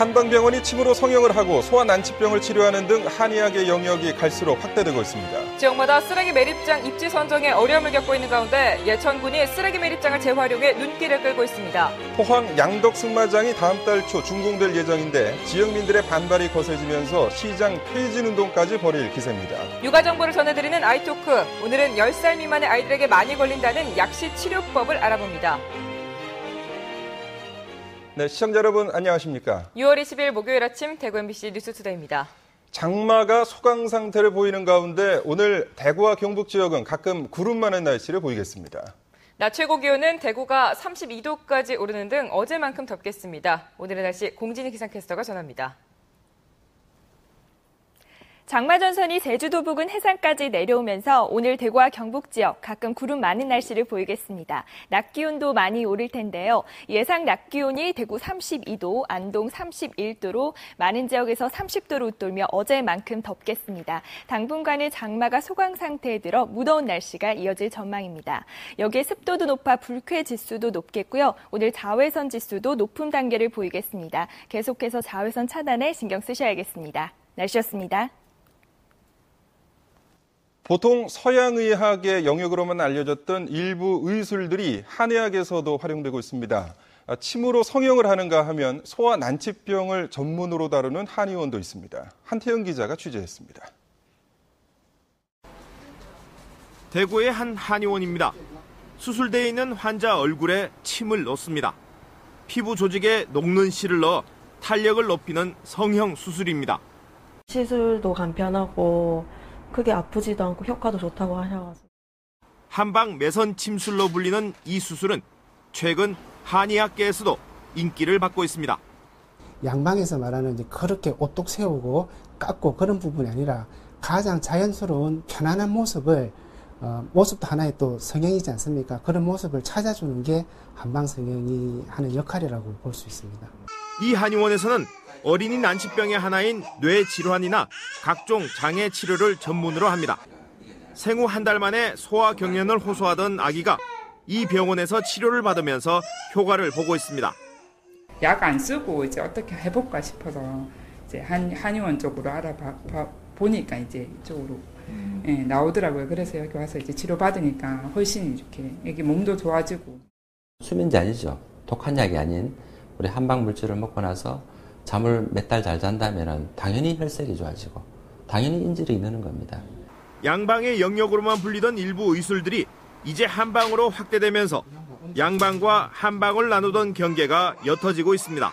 한방병원이 침으로 성형을 하고 소아 난치병을 치료하는 등 한의학의 영역이 갈수록 확대되고 있습니다. 지역마다 쓰레기 매립장 입지 선정에 어려움을 겪고 있는 가운데 예천군이 쓰레기 매립장을 재활용해 눈길을 끌고 있습니다. 포항 양덕 승마장이 다음 달 초 준공될 예정인데 지역민들의 반발이 거세지면서 시장 폐진 운동까지 벌일 기세입니다. 육아 정보를 전해드리는 아이토크. 오늘은 10살 미만의 아이들에게 많이 걸린다는 약시 치료법을 알아봅니다. 네, 시청자 여러분 안녕하십니까? 6월 20일 목요일 아침 대구 MBC 뉴스투데이입니다. 장마가 소강 상태를 보이는 가운데 오늘 대구와 경북 지역은 가끔 구름 많은 날씨를 보이겠습니다. 낮 최고 기온은 대구가 32도까지 오르는 등 어제만큼 덥겠습니다. 오늘의 날씨 공진희 기상캐스터가 전합니다. 장마전선이 제주도 부근 해상까지 내려오면서 오늘 대구와 경북 지역 가끔 구름 많은 날씨를 보이겠습니다. 낮 기온도 많이 오를 텐데요. 예상 낮 기온이 대구 32도, 안동 31도로 많은 지역에서 30도를 웃돌며 어제만큼 덥겠습니다. 당분간은 장마가 소강 상태에 들어 무더운 날씨가 이어질 전망입니다. 여기에 습도도 높아 불쾌 지수도 높겠고요. 오늘 자외선 지수도 높은 단계를 보이겠습니다. 계속해서 자외선 차단에 신경 쓰셔야겠습니다. 날씨였습니다. 보통 서양의학의 영역으로만 알려졌던 일부 의술들이 한의학에서도 활용되고 있습니다. 침으로 성형을 하는가 하면 소아 난치병을 전문으로 다루는 한의원도 있습니다. 한태영 기자가 취재했습니다. 대구의 한 한의원입니다. 수술대에 있는 환자 얼굴에 침을 넣습니다. 피부 조직에 녹는 실을 넣어 탄력을 높이는 성형 수술입니다. 시술도 간편하고 크게 아프지도 않고 효과도 좋다고 하셔가지고. 한방 매선 침술로 불리는 이 수술은 최근 한의학계에서도 인기를 받고 있습니다. 양방에서 말하는 이제 그렇게 오똑 세우고 깎고 그런 부분이 아니라 가장 자연스러운 편안한 모습을 모습도 하나의 또 성형이지 않습니까? 그런 모습을 찾아주는 게 한방 성형이 하는 역할이라고 볼 수 있습니다. 이 한의원에서는 어린이 난치병의 하나인 뇌질환이나 각종 장애 치료를 전문으로 합니다. 생후 한 달 만에 소아 경련을 호소하던 아기가 이 병원에서 치료를 받으면서 효과를 보고 있습니다. 약 안 쓰고 이제 어떻게 해볼까 싶어서 이제 한의원 쪽으로 보니까 이제 이쪽으로 나오더라고요. 그래서 여기 와서 이제 치료 받으니까 훨씬 이렇게 애기 몸도 좋아지고. 수면제 아니죠. 독한 약이 아닌 우리 한방 물질을 먹고 나서 잠을 몇 달 잘 잔다면 당연히 혈색이 좋아지고 당연히 인질이 느는 겁니다. 양방의 영역으로만 불리던 일부 의술들이 이제 한방으로 확대되면서 양방과 한방을 나누던 경계가 옅어지고 있습니다.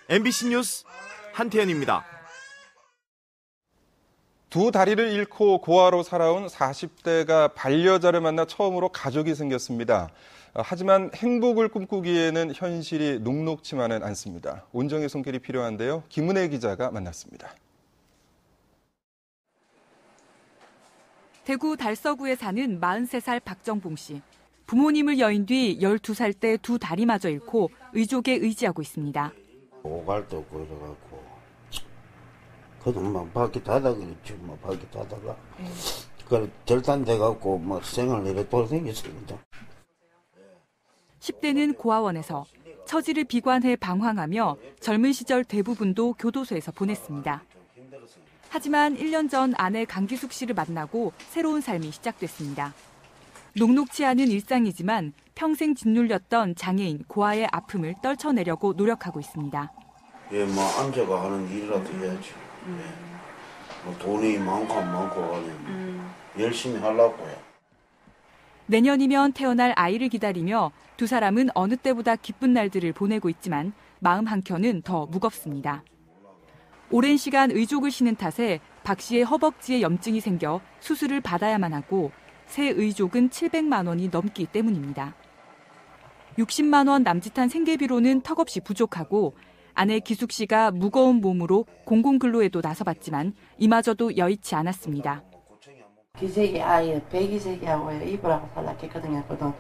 MBC 뉴스 한태현입니다. 두 다리를 잃고 고아로 살아온 40대가 반려자를 만나 처음으로 가족이 생겼습니다. 하지만 행복을 꿈꾸기에는 현실이 녹록지만은 않습니다. 온정의 손길이 필요한데요. 김은혜 기자가 만났습니다. 대구 달서구에 사는 43살 박정봉 씨. 부모님을 여인 뒤 12살 때 두 다리마저 잃고 의족에 의지하고 있습니다. 오갈도 그래갖고 그냥 막 밖에 닫아 그랬지. 막 밖에 닫아가 그래 절단돼갖고 막 생활 이래 돌아다녔습니다. 10대는 고아원에서, 처지를 비관해 방황하며 젊은 시절 대부분도 교도소에서 보냈습니다. 하지만 1년 전 아내 강기숙 씨를 만나고 새로운 삶이 시작됐습니다. 녹록지 않은 일상이지만 평생 짓눌렸던 장애인 고아의 아픔을 떨쳐내려고 노력하고 있습니다. 예, 뭐 앉아가 하는 일이라도 해야지. 뭐 돈이 많고 안 많고 하면 열심히 하려고요. 내년이면 태어날 아이를 기다리며 두 사람은 어느 때보다 기쁜 날들을 보내고 있지만 마음 한켠은 더 무겁습니다. 오랜 시간 의족을 쉬는 탓에 박 씨의 허벅지에 염증이 생겨 수술을 받아야만 하고 새 의족은 700만 원이 넘기 때문입니다. 60만 원 남짓한 생계비로는 턱없이 부족하고 아내 기숙 씨가 무거운 몸으로 공공근로에도 나서봤지만 이마저도 여의치 않았습니다. 기색이 아예 배기색이하고 입으라고 살락했거든요. 그동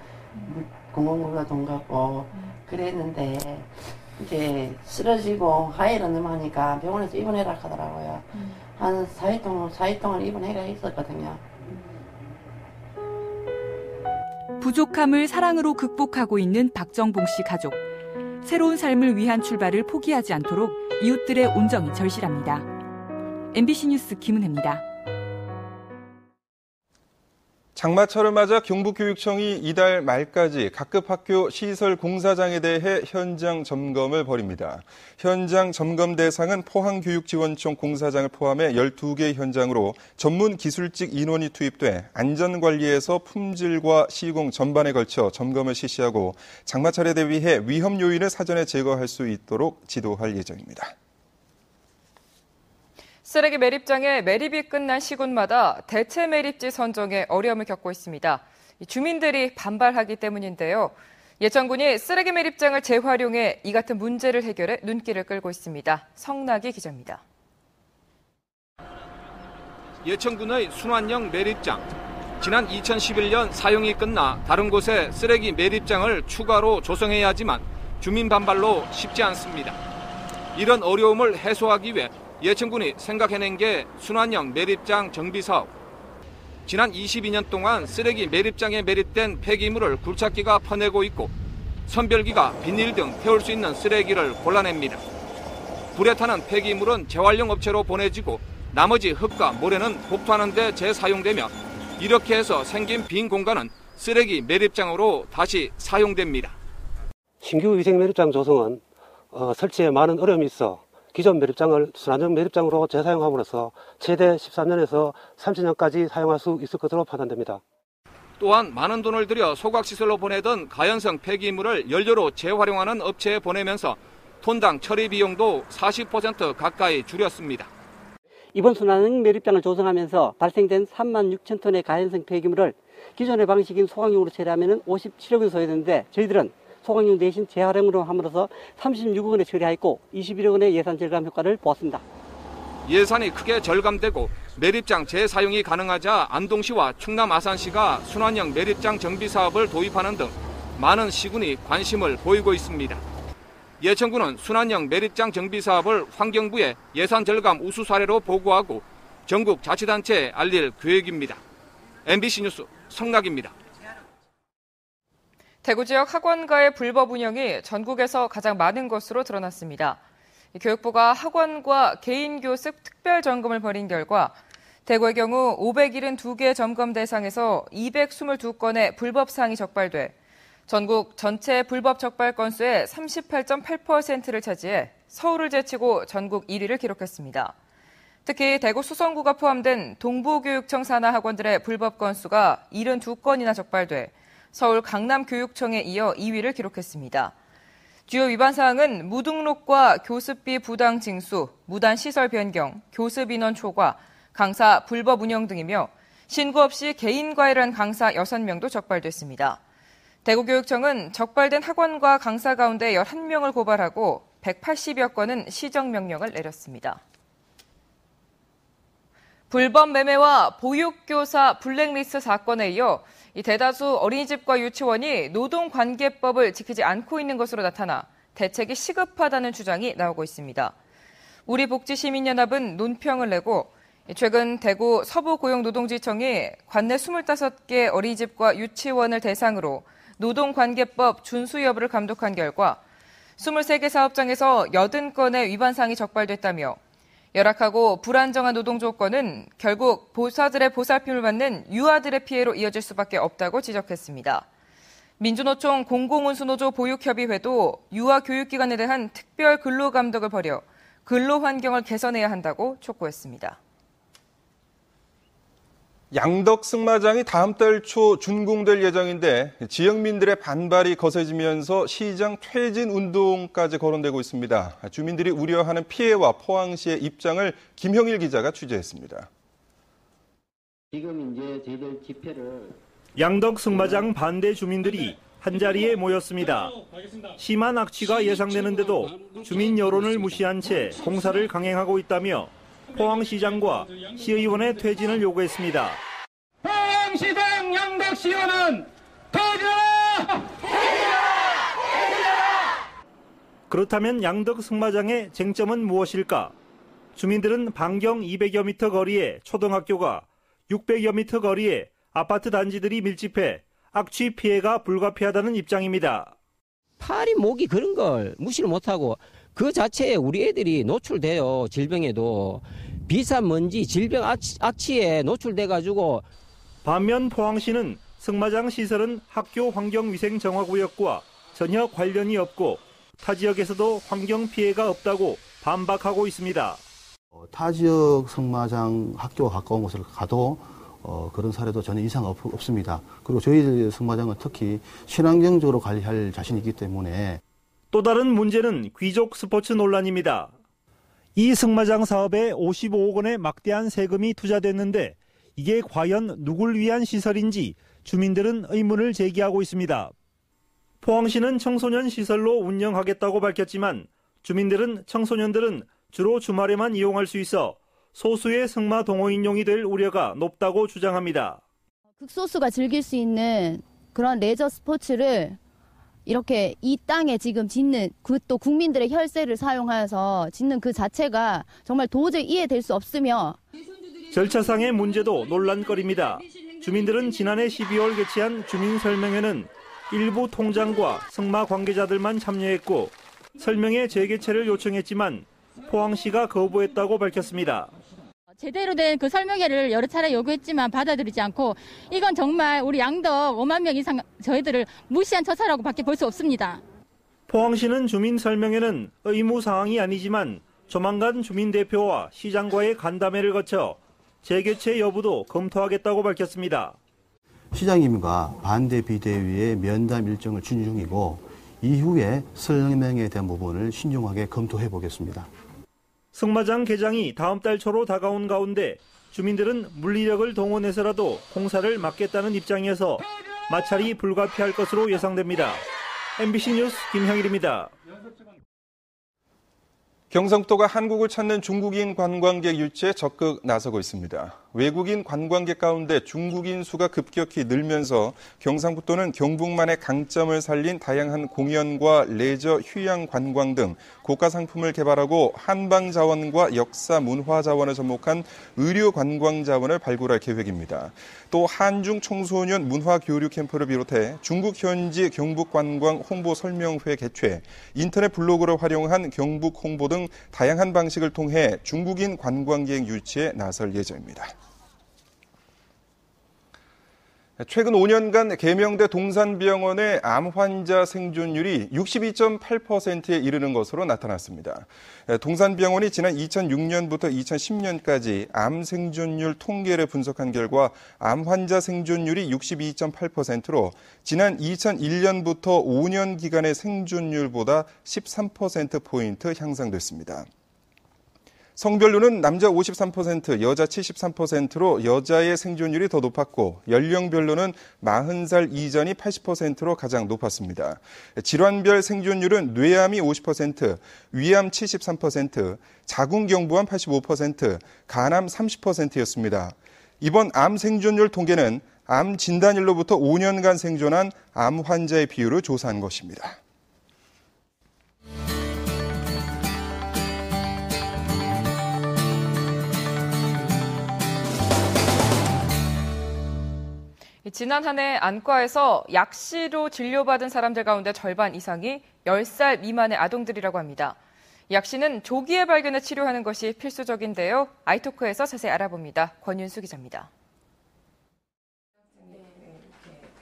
공공근로 돈 갖고 그랬는데 이제 쓰러지고 하이를 너무 하니까 병원에서 입원해라 하더라고요. 한 4일 동안 입원해가 있었거든요. 부족함을 사랑으로 극복하고 있는 박정봉 씨 가족. 새로운 삶을 위한 출발을 포기하지 않도록 이웃들의 온정이 절실합니다. MBC 뉴스 김은혜입니다. 장마철을 맞아 경북교육청이 이달 말까지 각급 학교 시설 공사장에 대해 현장 점검을 벌입니다. 현장 점검 대상은 포항교육지원청 공사장을 포함해 12개 현장으로 전문 기술직 인원이 투입돼 안전관리에서 품질과 시공 전반에 걸쳐 점검을 실시하고 장마철에 대비해 위험 요인을 사전에 제거할 수 있도록 지도할 예정입니다. 쓰레기 매립장의 매립이 끝난 시군마다 대체 매립지 선정에 어려움을 겪고 있습니다. 주민들이 반발하기 때문인데요. 예천군이 쓰레기 매립장을 재활용해 이 같은 문제를 해결해 눈길을 끌고 있습니다. 성락이 기자입니다. 예천군의 순환형 매립장. 지난 2011년 사용이 끝나 다른 곳에 쓰레기 매립장을 추가로 조성해야 하지만 주민 반발로 쉽지 않습니다. 이런 어려움을 해소하기 위해 예천군이 생각해낸 게 순환형 매립장 정비 사업. 지난 22년 동안 쓰레기 매립장에 매립된 폐기물을 굴착기가 퍼내고 있고 선별기가 비닐 등 태울 수 있는 쓰레기를 골라냅니다. 불에 타는 폐기물은 재활용 업체로 보내지고 나머지 흙과 모래는 복토하는 데 재사용되며 이렇게 해서 생긴 빈 공간은 쓰레기 매립장으로 다시 사용됩니다. 신규 위생 매립장 조성은 설치에 많은 어려움이 있어 기존 매립장을 순환형 매립장으로 재사용함으로써 최대 13년에서 30년까지 사용할 수 있을 것으로 판단됩니다. 또한 많은 돈을 들여 소각시설로 보내던 가연성 폐기물을 연료로 재활용하는 업체에 보내면서 톤당 처리 비용도 40% 가까이 줄였습니다. 이번 순환형 매립장을 조성하면서 발생된 3만 6천 톤의 가연성 폐기물을 기존의 방식인 소각용으로 처리하면 57억 원 소요되는데 저희들은 소각용 대신 재활용으로 함으로써 36억 원에 처리하였고 21억 원의 예산 절감 효과를 보았습니다. 예산이 크게 절감되고 매립장 재사용이 가능하자 안동시와 충남 아산시가 순환형 매립장 정비 사업을 도입하는 등 많은 시군이 관심을 보이고 있습니다. 예천군은 순환형 매립장 정비 사업을 환경부에 예산 절감 우수 사례로 보고하고 전국 자치단체에 알릴 계획입니다. MBC 뉴스 성락입니다. 대구 지역 학원가의 불법 운영이 전국에서 가장 많은 것으로 드러났습니다. 교육부가 학원과 개인 교습 특별 점검을 벌인 결과 대구의 경우 572개 점검 대상에서 222건의 불법 사항이 적발돼 전국 전체 불법 적발 건수의 38.8%를 차지해 서울을 제치고 전국 1위를 기록했습니다. 특히 대구 수성구가 포함된 동부교육청 산하 학원들의 불법 건수가 72건이나 적발돼 서울 강남교육청에 이어 2위를 기록했습니다. 주요 위반 사항은 무등록과 교습비 부당 징수, 무단 시설 변경, 교습 인원 초과, 강사 불법 운영 등이며 신고 없이 개인 과외를 한 강사 6명도 적발됐습니다. 대구교육청은 적발된 학원과 강사 가운데 11명을 고발하고 180여 건은 시정명령을 내렸습니다. 불법 매매와 보육교사 블랙리스트 사건에 이어 대다수 어린이집과 유치원이 노동관계법을 지키지 않고 있는 것으로 나타나 대책이 시급하다는 주장이 나오고 있습니다. 우리복지시민연합은 논평을 내고 최근 대구 서부고용노동지청이 관내 25개 어린이집과 유치원을 대상으로 노동관계법 준수 여부를 감독한 결과 23개 사업장에서 80건의 위반 사항이 적발됐다며 열악하고 불안정한 노동 조건은 결국 보사들의 보살핌을 받는 유아들의 피해로 이어질 수밖에 없다고 지적했습니다. 민주노총 공공운수노조 보육협의회도 유아 교육기관에 대한 특별 근로감독을 벌여 근로 환경을 개선해야 한다고 촉구했습니다. 양덕 승마장이 다음 달 초 준공될 예정인데 지역민들의 반발이 거세지면서 시장 퇴진 운동까지 거론되고 있습니다. 주민들이 우려하는 피해와 포항시의 입장을 김형일 기자가 취재했습니다. 지금 이제 저희들 집회를 양덕 승마장 반대 주민들이 한자리에 모였습니다. 심한 악취가 예상되는데도 주민 여론을 무시한 채 공사를 강행하고 있다며 포항시장과 시의원의 퇴진을 요구했습니다. 포항시장 양덕시의원은 퇴진하라! 그렇다면 양덕 승마장의 쟁점은 무엇일까? 주민들은 반경 200여 미터 거리에 초등학교가 600여 미터 거리에 아파트 단지들이 밀집해 악취 피해가 불가피하다는 입장입니다. 팔이 목이 그런 걸 무시를 못하고 그 자체에 우리 애들이 노출돼요. 질병에도. 비싼 먼지, 질병 악취에 노출돼가지고. 반면 포항시는 승마장 시설은 학교 환경위생정화구역과 전혀 관련이 없고 타 지역에서도 환경 피해가 없다고 반박하고 있습니다. 타 지역 승마장 학교와 가까운 곳을 가도 그런 사례도 전혀 이상 없습니다. 그리고 저희 승마장은 특히 친환경적으로 관리할 자신이 있기 때문에. 또 다른 문제는 귀족 스포츠 논란입니다. 이 승마장 사업에 55억 원의 막대한 세금이 투자됐는데 이게 과연 누굴 위한 시설인지 주민들은 의문을 제기하고 있습니다. 포항시는 청소년 시설로 운영하겠다고 밝혔지만 주민들은 청소년들은 주로 주말에만 이용할 수 있어 소수의 승마 동호인용이 될 우려가 높다고 주장합니다. 극소수가 즐길 수 있는 그런 레저 스포츠를 이렇게 이 땅에 지금 짓는 또 국민들의 혈세를 사용하여서 짓는 그 자체가 정말 도저히 이해될 수 없으며 절차상의 문제도 논란거리입니다. 주민들은 지난해 12월 개최한 주민설명회는 일부 통장과 승마 관계자들만 참여했고 설명회 재개최를 요청했지만 포항시가 거부했다고 밝혔습니다. 제대로 된 그 설명회를 여러 차례 요구했지만 받아들이지 않고 이건 정말 우리 양덕 5만 명 이상 저희들을 무시한 처사라고 밖에 볼 수 없습니다. 포항시는 주민설명회는 의무 사항이 아니지만 조만간 주민대표와 시장과의 간담회를 거쳐 재개최 여부도 검토하겠다고 밝혔습니다. 시장님과 반대 비대위의 면담 일정을 추진 중이고 이후에 설명에 대한 부분을 신중하게 검토해 보겠습니다. 승마장 개장이 다음 달 초로 다가온 가운데 주민들은 물리력을 동원해서라도 공사를 막겠다는 입장이어서 마찰이 불가피할 것으로 예상됩니다. MBC 뉴스 김형일입니다. 경상도가 한국을 찾는 중국인 관광객 유치에 적극 나서고 있습니다. 외국인 관광객 가운데 중국인 수가 급격히 늘면서 경상북도는 경북만의 강점을 살린 다양한 공연과 레저, 휴양 관광 등 고가 상품을 개발하고 한방 자원과 역사 문화 자원을 접목한 의료 관광 자원을 발굴할 계획입니다. 또 한중 청소년 문화 교류 캠프를 비롯해 중국 현지 경북 관광 홍보 설명회 개최, 인터넷 블로그를 활용한 경북 홍보 등 다양한 방식을 통해 중국인 관광객 유치에 나설 예정입니다. 최근 5년간 개명대 동산병원의 암 환자 생존율이 62.8%에 이르는 것으로 나타났습니다. 동산병원이 지난 2006년부터 2010년까지 암 생존율 통계를 분석한 결과 암 환자 생존율이 62.8%로 지난 2001년부터 5년 기간의 생존율보다 13%포인트 향상됐습니다. 성별로는 남자 53%, 여자 73%로 여자의 생존율이 더 높았고 연령별로는 40살 이전이 80%로 가장 높았습니다. 질환별 생존율은 뇌암이 50%, 위암 73%, 자궁경부암 85%, 간암 30%였습니다. 이번 암 생존율 통계는 암 진단일로부터 5년간 생존한 암 환자의 비율을 조사한 것입니다. 지난 한 해 안과에서 약시로 진료받은 사람들 가운데 절반 이상이 10살 미만의 아동들이라고 합니다. 약시는 조기에 발견해 치료하는 것이 필수적인데요. 아이토크에서 자세히 알아봅니다. 권윤수 기자입니다.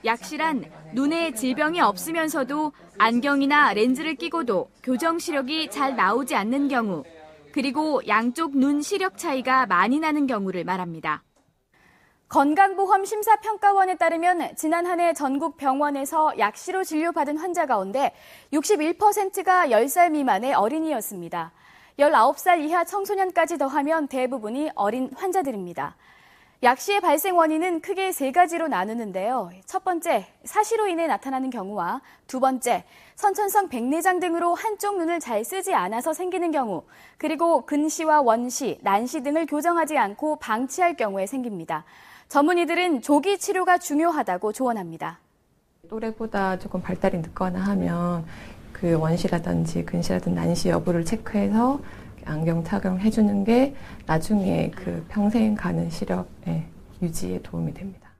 약시란 눈에 질병이 없으면서도 안경이나 렌즈를 끼고도 교정 시력이 잘 나오지 않는 경우, 그리고 양쪽 눈 시력 차이가 많이 나는 경우를 말합니다. 건강보험 심사평가원에 따르면 지난 한 해 전국 병원에서 약시로 진료받은 환자 가운데 61%가 10살 미만의 어린이였습니다. 19살 이하 청소년까지 더하면 대부분이 어린 환자들입니다. 약시의 발생 원인은 크게 세 가지로 나누는데요. 첫 번째, 사시로 인해 나타나는 경우와 두 번째, 선천성 백내장 등으로 한쪽 눈을 잘 쓰지 않아서 생기는 경우, 그리고 근시와 원시, 난시 등을 교정하지 않고 방치할 경우에 생깁니다. 전문의들은 조기 치료가 중요하다고 조언합니다. 또래보다 조금 발달이 늦거나 하면 그 원시라든지 근시라든지 난시 여부를 체크해서 안경 착용해주는 게 나중에 그 평생 가는 시력 유지에 도움이 됩니다.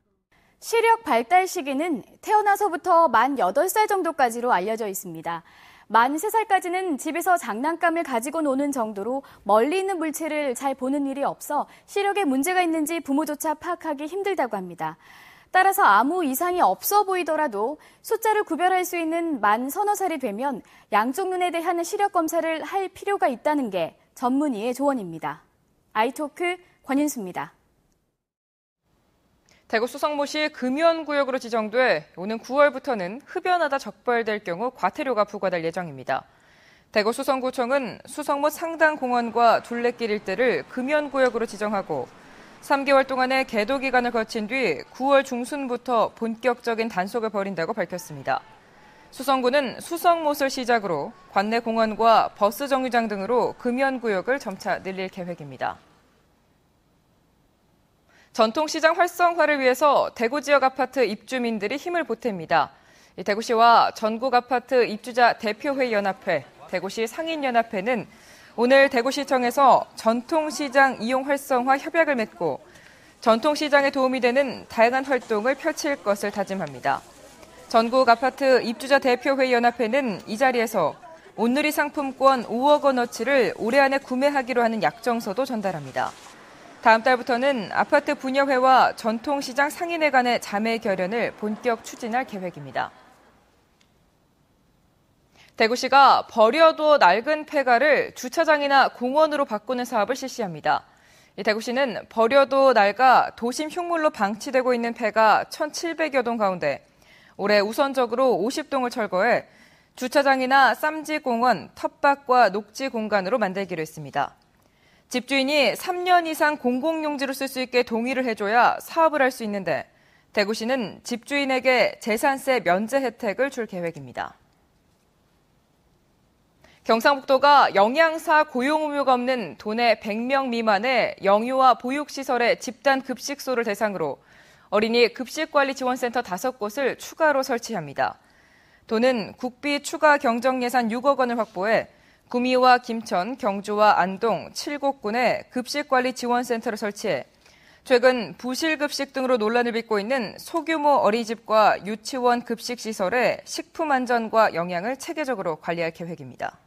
시력 발달 시기는 태어나서부터 만 8살 정도까지로 알려져 있습니다. 만 3살까지는 집에서 장난감을 가지고 노는 정도로 멀리 있는 물체를 잘 보는 일이 없어 시력에 문제가 있는지 부모조차 파악하기 힘들다고 합니다. 따라서 아무 이상이 없어 보이더라도 숫자를 구별할 수 있는 만 서너 살이 되면 양쪽 눈에 대한 시력 검사를 할 필요가 있다는 게 전문의의 조언입니다. 아이토크 권인수입니다. 대구 수성못이 금연구역으로 지정돼 오는 9월부터는 흡연하다 적발될 경우 과태료가 부과될 예정입니다. 대구 수성구청은 수성못 상당공원과 둘레길 일대를 금연구역으로 지정하고 3개월 동안의 계도 기간을 거친 뒤 9월 중순부터 본격적인 단속을 벌인다고 밝혔습니다. 수성구는 수성못을 시작으로 관내 공원과 버스 정류장 등으로 금연구역을 점차 늘릴 계획입니다. 전통시장 활성화를 위해서 대구 지역 아파트 입주민들이 힘을 보탭니다. 대구시와 전국 아파트 입주자 대표회의 연합회, 대구시 상인연합회는 오늘 대구시청에서 전통시장 이용 활성화 협약을 맺고 전통시장에 도움이 되는 다양한 활동을 펼칠 것을 다짐합니다. 전국 아파트 입주자 대표회의 연합회는 이 자리에서 온누리 상품권 5억 원어치를 올해 안에 구매하기로 하는 약정서도 전달합니다. 다음 달부터는 아파트 분여회와 전통시장 상인회 간의 자매 결연을 본격 추진할 계획입니다. 대구시가 버려도 낡은 폐가를 주차장이나 공원으로 바꾸는 사업을 실시합니다. 대구시는 버려도 낡아 도심 흉물로 방치되고 있는 폐가 1,700여 동 가운데 올해 우선적으로 50동을 철거해 주차장이나 쌈지공원, 텃밭과 녹지 공간으로 만들기로 했습니다. 집주인이 3년 이상 공공용지로 쓸 수 있게 동의를 해줘야 사업을 할 수 있는데 대구시는 집주인에게 재산세 면제 혜택을 줄 계획입니다. 경상북도가 영양사 고용 의무가 없는 도내 100명 미만의 영유아 보육시설의 집단 급식소를 대상으로 어린이 급식관리지원센터 5곳을 추가로 설치합니다. 도는 국비 추가 경정 예산 6억 원을 확보해 구미와 김천, 경주와 안동, 칠곡군에 급식관리지원센터를 설치해 최근 부실급식 등으로 논란을 빚고 있는 소규모 어린이집과 유치원 급식시설의 식품 안전과 영양을 체계적으로 관리할 계획입니다.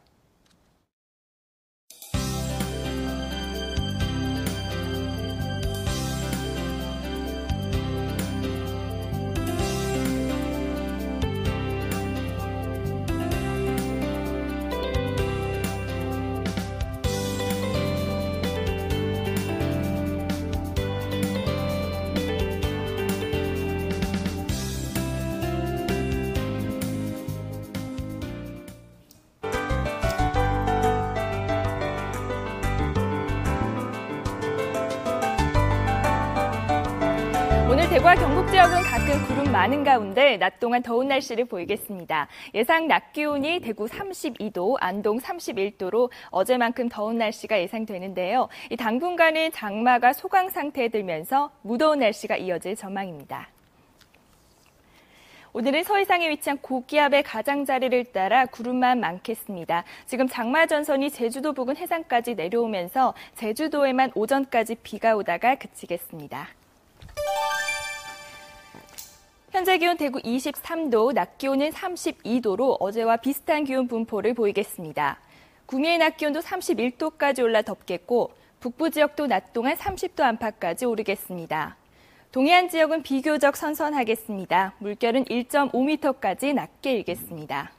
오늘 대구와 경북 지역은 가끔 구름 많은 가운데 낮 동안 더운 날씨를 보이겠습니다. 예상 낮 기온이 대구 32도, 안동 31도로 어제만큼 더운 날씨가 예상되는데요. 당분간은 장마가 소강 상태에 들면서 무더운 날씨가 이어질 전망입니다. 오늘은 서해상에 위치한 고기압의 가장자리를 따라 구름만 많겠습니다. 지금 장마 전선이 제주도 부근 해상까지 내려오면서 제주도에만 오전까지 비가 오다가 그치겠습니다. 현재 기온 대구 23도, 낮 기온은 32도로 어제와 비슷한 기온 분포를 보이겠습니다. 구미의 낮 기온도 31도까지 올라 덥겠고 북부 지역도 낮 동안 30도 안팎까지 오르겠습니다. 동해안 지역은 비교적 선선하겠습니다. 물결은 1.5m까지 낮게 일겠습니다.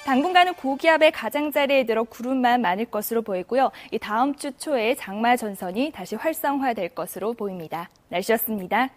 당분간은 고기압의 가장자리에 들어 구름만 많을 것으로 보이고요. 다음 주 초에 장마 전선이 다시 활성화될 것으로 보입니다. 날씨였습니다.